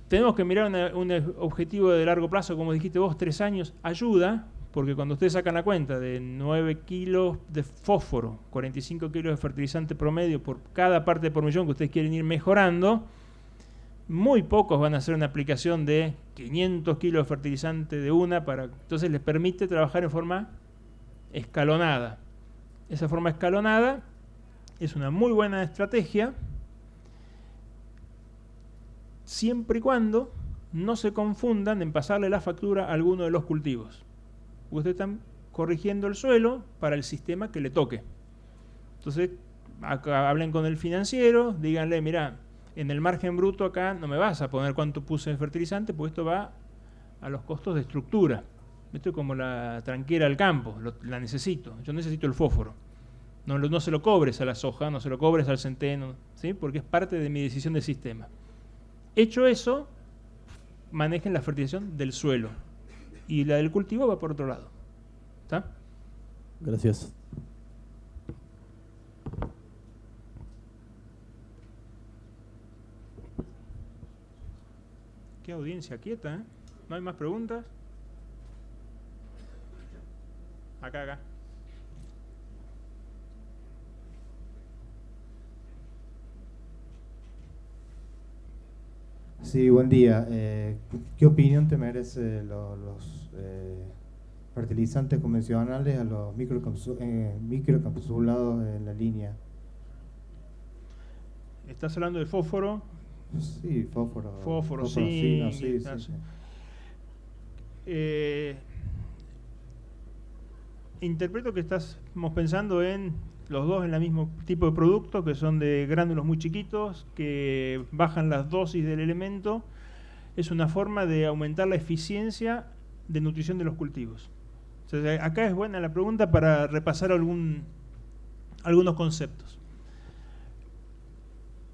Tenemos que mirar un objetivo de largo plazo, como dijiste vos, 3 años. Ayuda, porque cuando ustedes sacan la cuenta de 9 kilos de fósforo, 45 kilos de fertilizante promedio por cada parte por millón que ustedes quieren ir mejorando, muy pocos van a hacer una aplicación de 500 kilos de fertilizante de una, entonces les permite trabajar en forma escalonada. Esa forma escalonada es una muy buena estrategia, siempre y cuando no se confundan en pasarle la factura a alguno de los cultivos. Ustedes están corrigiendo el suelo para el sistema que le toque. Entonces, acá hablen con el financiero, díganle, mira, en el margen bruto acá no me vas a poner cuánto puse de fertilizante, porque esto va a los costos de estructura. Esto es como la tranquera del campo, la necesito. Yo necesito el fósforo. No se lo cobres a la soja, no se lo cobres al centeno, ¿sí? Porque es parte de mi decisión de sistema. Hecho eso, manejen la fertilización del suelo. Y la del cultivo va por otro lado. ¿Está? Gracias. Qué audiencia quieta, ¿eh? ¿No hay más preguntas? Acá. Sí, buen día. ¿Qué opinión te merece los fertilizantes convencionales a los microcapsulados en la línea? ¿Estás hablando de fósforo? Sí, fósforo. Fósforo, sí. Interpreto que estamos pensando en los dos en el mismo tipo de producto, que son de gránulos muy chiquitos, que bajan las dosis del elemento. Es una forma de aumentar la eficiencia de nutrición de los cultivos. O sea, acá es buena la pregunta para repasar algunos conceptos.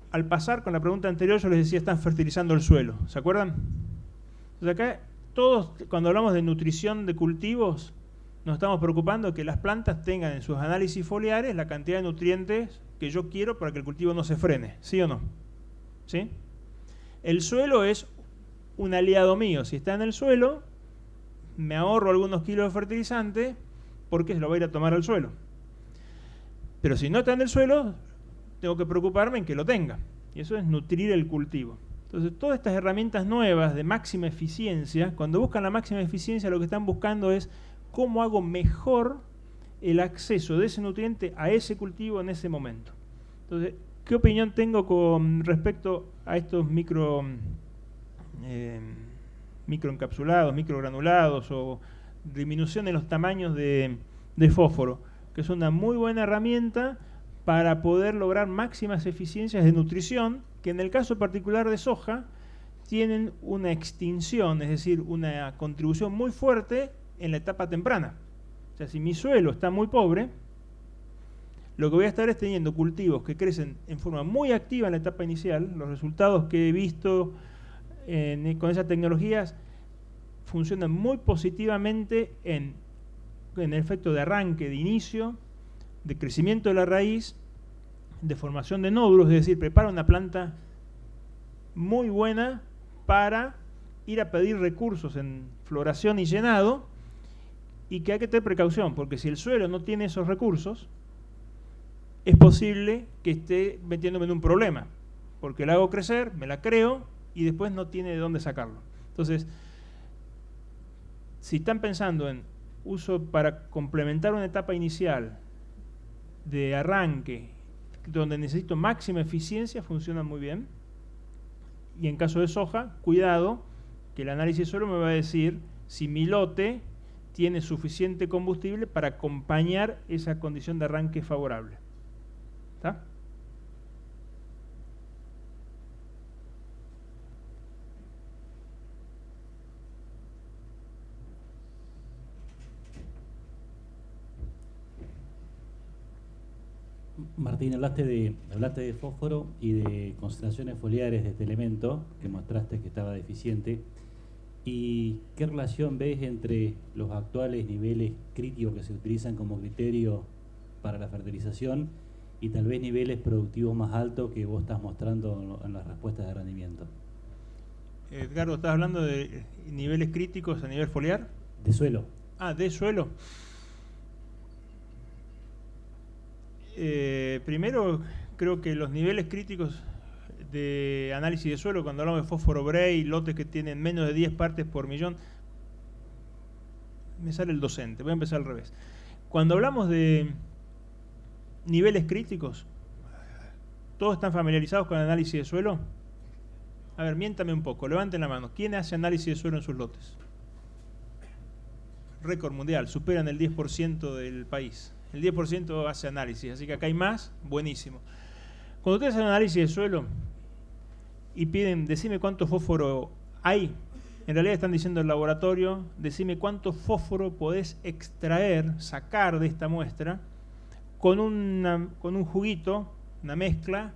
Al pasar con la pregunta anterior, yo les decía, están fertilizando el suelo. ¿Se acuerdan? Entonces acá, todos, cuando hablamos de nutrición de cultivos, nos estamos preocupando de que las plantas tengan en sus análisis foliares la cantidad de nutrientes que yo quiero para que el cultivo no se frene. ¿Sí o no? ¿Sí? El suelo es un aliado mío. Si está en el suelo, me ahorro algunos kilos de fertilizante porque se lo voy a ir a tomar al suelo. Pero si no está en el suelo, tengo que preocuparme en que lo tenga. Y eso es nutrir el cultivo. Entonces, todas estas herramientas nuevas de máxima eficiencia, cuando buscan la máxima eficiencia, lo que están buscando es cómo hago mejor el acceso de ese nutriente a ese cultivo en ese momento. Entonces, ¿qué opinión tengo con respecto a estos microencapsulados, microgranulados o disminución en los tamaños de fósforo? Que es una muy buena herramienta para poder lograr máximas eficiencias de nutrición, que en el caso particular de soja tienen una extinción, es decir, una contribución muy fuerte en la etapa temprana. O sea, si mi suelo está muy pobre, lo que voy a estar es teniendo cultivos que crecen en forma muy activa en la etapa inicial. Los resultados que he visto con esas tecnologías funcionan muy positivamente en el efecto de arranque, de inicio, de crecimiento de la raíz, de formación de nódulos, es decir, prepara una planta muy buena para ir a pedir recursos en floración y llenado, y que hay que tener precaución, porque si el suelo no tiene esos recursos, es posible que esté metiéndome en un problema, porque la hago crecer, me la creo, y después no tiene de dónde sacarlo. Entonces, si están pensando en uso para complementar una etapa inicial de arranque, donde necesito máxima eficiencia, funciona muy bien. Y en caso de soja, cuidado, que el análisis de suelo me va a decir si mi lote tiene suficiente combustible para acompañar esa condición de arranque favorable. ¿Está? Martín, hablaste de fósforo y de concentraciones foliares de este elemento, que mostraste que estaba deficiente. ¿Y qué relación ves entre los actuales niveles críticos que se utilizan como criterio para la fertilización y tal vez niveles productivos más altos que vos estás mostrando en las respuestas de rendimiento? Edgardo, ¿estás hablando de niveles críticos a nivel foliar? De suelo. Ah, de suelo. Primero, creo que los niveles críticos de análisis de suelo, cuando hablamos de fósforo Bray, lotes que tienen menos de 10 partes por millón, me sale el docente, voy a empezar al revés. Cuando hablamos de niveles críticos, ¿todos están familiarizados con el análisis de suelo? A ver, miéntame un poco, levanten la mano. ¿Quién hace análisis de suelo en sus lotes? Récord mundial, superan el 10% del país. El 10% hace análisis, así que acá hay más, buenísimo. Cuando ustedes hacen análisis de suelo y piden, decime cuánto fósforo hay, en realidad están diciendo el laboratorio, decime cuánto fósforo podés extraer, sacar de esta muestra con un juguito, una mezcla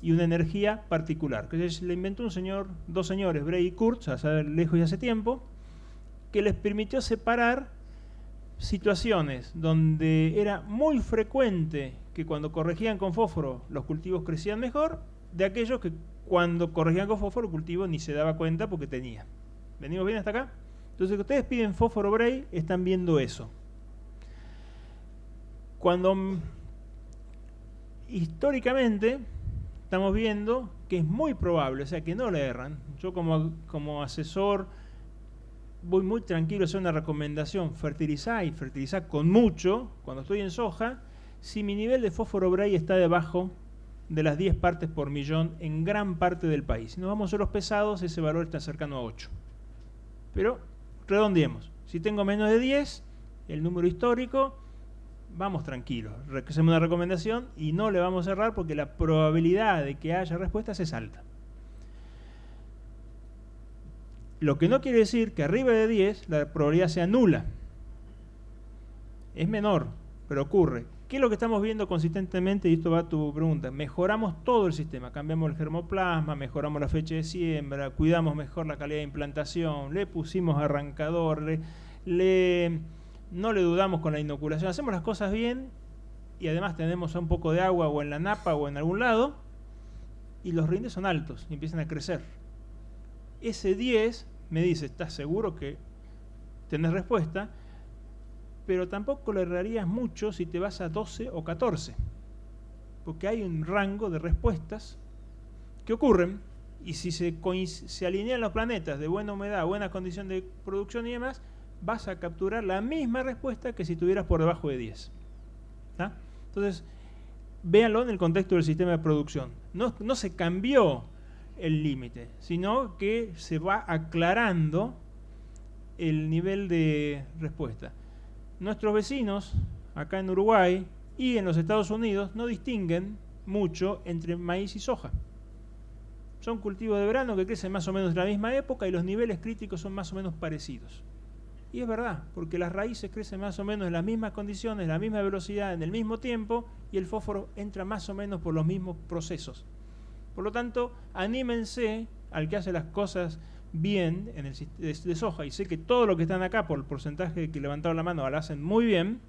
y una energía particular. Que le inventó dos señores, Bray y Kurtz, hace lejos y hace tiempo, que les permitió separar situaciones donde era muy frecuente que cuando corregían con fósforo los cultivos crecían mejor, de aquellos que cuando corregían con fósforo el cultivo ni se daba cuenta porque tenía. ¿Venimos bien hasta acá? Entonces, que ustedes piden fósforo Bray, están viendo eso. Cuando históricamente estamos viendo que es muy probable, o sea, que no le erran. Yo como asesor voy muy tranquilo a hacer una recomendación: fertilizar, y fertilizar con mucho cuando estoy en soja, si mi nivel de fósforo Bray está debajo de las 10 partes por millón en gran parte del país. Si nos vamos a los pesados, ese valor está cercano a 8. Pero redondeemos. Si tengo menos de 10, el número histórico, vamos tranquilos. Hacemos una recomendación y no le vamos a errar porque la probabilidad de que haya respuestas es alta. Lo que no quiere decir que arriba de 10 la probabilidad sea nula. Es menor, pero ocurre. ¿Qué es lo que estamos viendo consistentemente? Y esto va a tu pregunta. Mejoramos todo el sistema. Cambiamos el germoplasma, mejoramos la fecha de siembra, cuidamos mejor la calidad de implantación, le pusimos arrancador, no le dudamos con la inoculación. Hacemos las cosas bien y además tenemos un poco de agua o en la napa o en algún lado y los rindes son altos y empiezan a crecer. Ese 10 me dice, ¿estás seguro que tenés respuesta? Pero tampoco le errarías mucho si te vas a 12 o 14. porque hay un rango de respuestas que ocurren, y si se alinean los planetas de buena humedad, buena condición de producción y demás, vas a capturar la misma respuesta que si estuvieras por debajo de 10. ¿Tá? Entonces, véanlo en el contexto del sistema de producción. No se cambió el límite, sino que se va aclarando el nivel de respuesta. Nuestros vecinos, acá en Uruguay y en los Estados Unidos, no distinguen mucho entre maíz y soja. Son cultivos de verano que crecen más o menos en la misma época y los niveles críticos son más o menos parecidos. Y es verdad, porque las raíces crecen más o menos en las mismas condiciones, en la misma velocidad, en el mismo tiempo, y el fósforo entra más o menos por los mismos procesos. Por lo tanto, anímense al que hace las cosas bien en el de soja, y sé que todos los que están acá, por el porcentaje que levantaron la mano, lo hacen muy bien,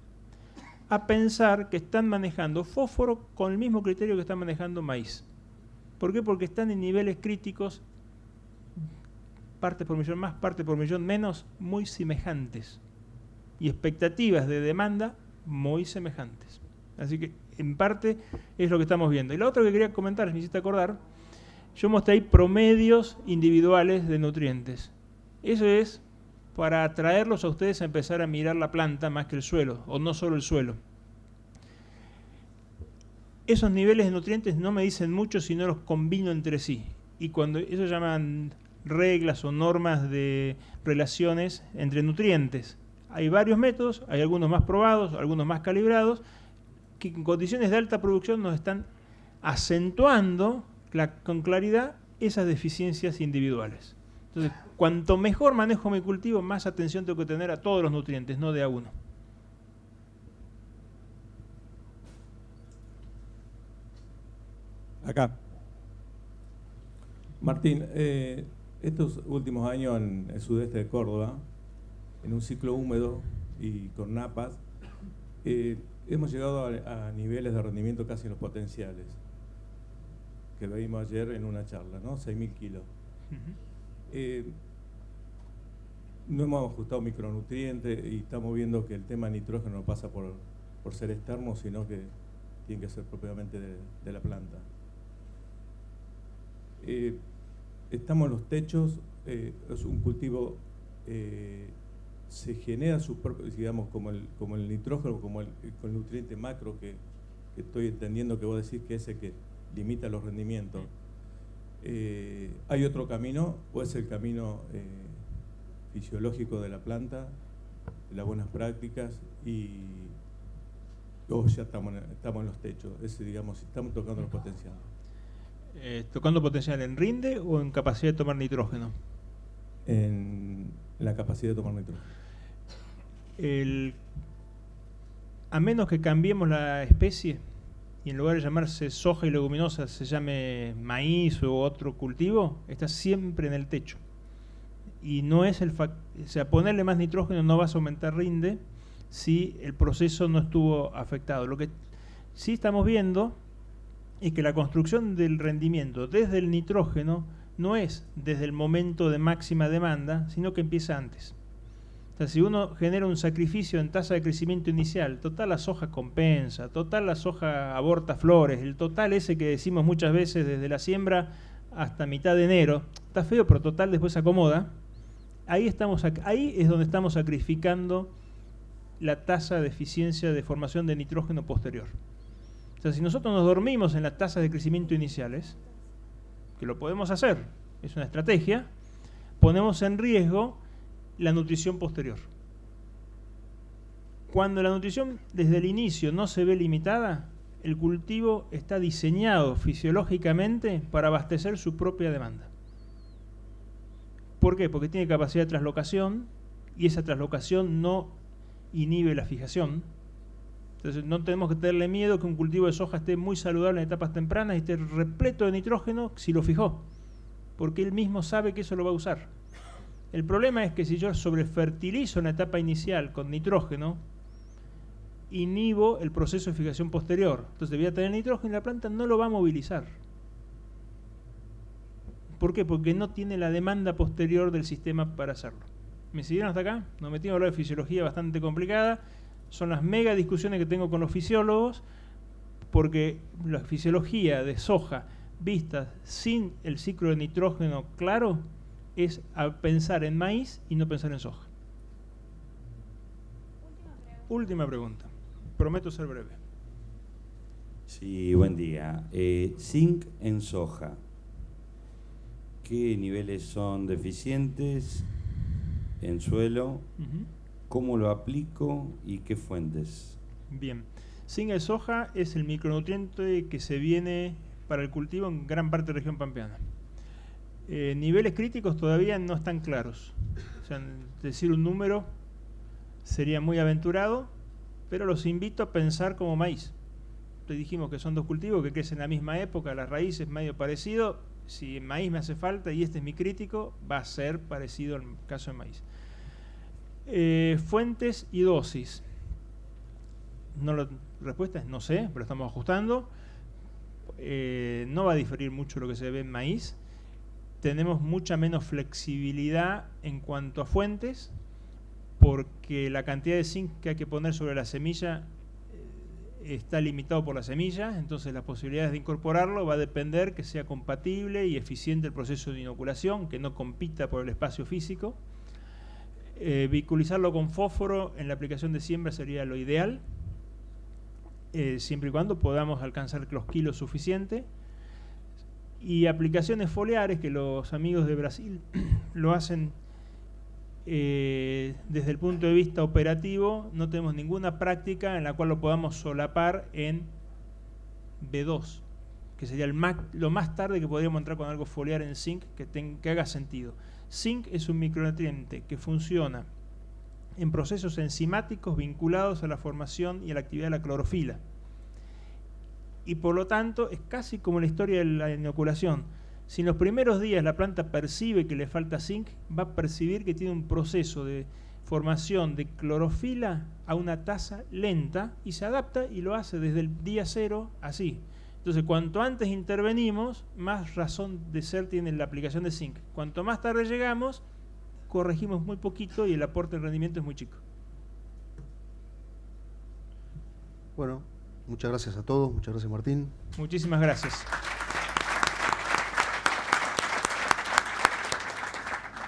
a pensar que están manejando fósforo con el mismo criterio que están manejando maíz. ¿Por qué? Porque están en niveles críticos, partes por millón más, partes por millón menos, muy semejantes. Y expectativas de demanda muy semejantes. Así que, en parte, es lo que estamos viendo. Y lo otro que quería comentar, me hiciste acordar, yo mostré ahí promedios individuales de nutrientes. Eso es para atraerlos a ustedes a empezar a mirar la planta más que el suelo, o no solo el suelo. Esos niveles de nutrientes no me dicen mucho si no los combino entre sí. Y cuando eso llaman reglas o normas de relaciones entre nutrientes. Hay varios métodos, hay algunos más probados, algunos más calibrados, que en condiciones de alta producción nos están acentuando con claridad esas deficiencias individuales. Entonces, cuanto mejor manejo mi cultivo, más atención tengo que tener a todos los nutrientes, no de a uno. Acá. Martín, estos últimos años en el sudeste de Córdoba, en un ciclo húmedo y con napas, hemos llegado a niveles de rendimiento casi en los potenciales, que lo vimos ayer en una charla, ¿no? 6.000 kilos. No hemos ajustado micronutrientes y estamos viendo que el tema nitrógeno no pasa por ser externo, sino que tiene que ser propiamente de la planta. Estamos en los techos, es un cultivo, se genera su propio, digamos, como el nitrógeno, como el nutriente macro que estoy entendiendo que vos decís que es el que limita los rendimientos. ¿Hay otro camino o es el camino fisiológico de la planta, de las buenas prácticas o ya estamos en los techos? Digamos, estamos tocando los potenciales. ¿Tocando potencial en rinde o en capacidad de tomar nitrógeno? En la capacidad de tomar nitrógeno. A menos que cambiemos la especie y en lugar de llamarse soja y leguminosa se llame maíz u otro cultivo, está siempre en el techo. Y no es o sea, ponerle más nitrógeno no vas a aumentar rinde si el proceso no estuvo afectado. Lo que sí estamos viendo es que la construcción del rendimiento desde el nitrógeno no es desde el momento de máxima demanda, sino que empieza antes. O sea, si uno genera un sacrificio en tasa de crecimiento inicial, total la soja compensa, total la soja aborta flores, el total ese que decimos muchas veces desde la siembra hasta mitad de enero, está feo pero total después se acomoda, ahí es donde estamos sacrificando la tasa de eficiencia de formación de nitrógeno posterior. O sea, si nosotros nos dormimos en las tasas de crecimiento iniciales, que lo podemos hacer, es una estrategia, ponemos en riesgo la nutrición posterior. Cuando la nutrición desde el inicio no se ve limitada, el cultivo está diseñado fisiológicamente para abastecer su propia demanda. ¿Por qué? Porque tiene capacidad de traslocación y esa traslocación no inhibe la fijación. Entonces no tenemos que tenerle miedo que un cultivo de soja esté muy saludable en etapas tempranas y esté repleto de nitrógeno si lo fijó, porque él mismo sabe que eso lo va a usar. El problema es que si yo sobrefertilizo en la etapa inicial con nitrógeno, inhibo el proceso de fijación posterior. Entonces voy a tener nitrógeno y la planta no lo va a movilizar. ¿Por qué? Porque no tiene la demanda posterior del sistema para hacerlo. ¿Me siguieron hasta acá? Nos metimos a hablar de fisiología bastante complicada. Son las mega discusiones que tengo con los fisiólogos, porque la fisiología de soja vista sin el ciclo de nitrógeno claro es a pensar en maíz y no pensar en soja. Última pregunta. Prometo ser breve. Sí, buen día. Zinc en soja. ¿Qué niveles son deficientes en suelo? ¿Cómo lo aplico y qué fuentes? Bien. Zinc en soja es el micronutriente que se viene para el cultivo en gran parte de la región pampeana. Niveles críticos todavía no están claros. O sea, decir un número sería muy aventurado, pero los invito a pensar como maíz. Te dijimos que son dos cultivos que crecen en la misma época, las raíces medio parecido. Si en maíz me hace falta y este es mi crítico, va a ser parecido al caso de maíz. Fuentes y dosis. Respuesta es no sé, pero estamos ajustando. No va a diferir mucho lo que se ve en maíz. Tenemos mucha menos flexibilidad en cuanto a fuentes, porque la cantidad de zinc que hay que poner sobre la semilla está limitado por la semilla, entonces las posibilidades de incorporarlo va a depender que sea compatible y eficiente el proceso de inoculación, que no compita por el espacio físico. Biculizarlo con fósforo en la aplicación de siembra sería lo ideal, siempre y cuando podamos alcanzar los kilos suficientes. Y aplicaciones foliares, que los amigos de Brasil lo hacen desde el punto de vista operativo, no tenemos ninguna práctica en la cual lo podamos solapar en B2, que sería lo más tarde que podríamos entrar con algo foliar en zinc que haga sentido. Zinc es un micronutriente que funciona en procesos enzimáticos vinculados a la formación y a la actividad de la clorofila. Y por lo tanto es casi como la historia de la inoculación. Si en los primeros días la planta percibe que le falta zinc, va a percibir que tiene un proceso de formación de clorofila a una tasa lenta y se adapta y lo hace desde el día 0 así. Entonces, cuanto antes intervenimos, más razón de ser tiene la aplicación de zinc. Cuanto más tarde llegamos, corregimos muy poquito y el aporte de rendimiento es muy chico. Bueno, muchas gracias a todos, muchas gracias Martín. Muchísimas gracias.